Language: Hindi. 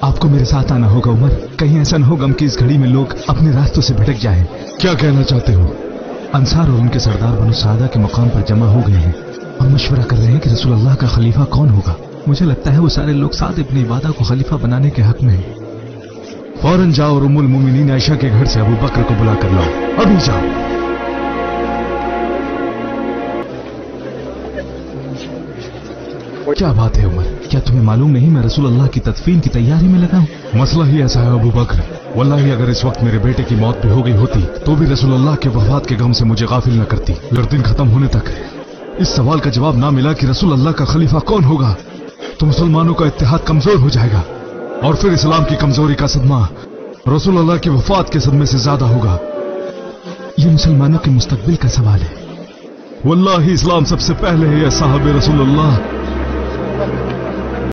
आपको मेरे साथ आना होगा उमर। कहीं ऐसा न हो गम कि इस घड़ी में लोग अपने रास्तों से भटक जाएं। क्या कहना चाहते हो? अंसार और उनके सरदार बनु सादा के मकाम पर जमा हो गए हैं और मशवरा कर रहे हैं कि रसूल अल्लाह का खलीफा कौन होगा। मुझे लगता है वो सारे लोग साद इब्न इबादा को खलीफा बनाने के हक में हैं। फौरन जाओ और उम्मुल मोमिनीन आयशा के घर से अबू बकर को बुला कर लाओ। अभी जाओ। क्या बात है उमर, क्या तुम्हें मालूम नहीं मैं रसूल अल्लाह की तदफीन की तैयारी में लगा हूँ? मसला ही ऐसा है अबू बकर, वल्लाही अगर इस वक्त मेरे बेटे की मौत भी हो गई होती तो भी रसूल अल्लाह के वफात के गम से मुझे गाफिल न करती। अगर दिन खत्म होने तक इस सवाल का जवाब ना मिला कि रसूल अल्लाह का खलीफा कौन होगा तो मुसलमानों का इत्तेहाद कमजोर हो जाएगा और फिर इस्लाम की कमजोरी का सदमा रसूल अल्लाह की वफात के सदमे से ज्यादा होगा। ये मुसलमानों के मुस्तकबिल का सवाल है। वल्लाही इस्लाम सबसे पहले है या साहब रसूल अल्लाह।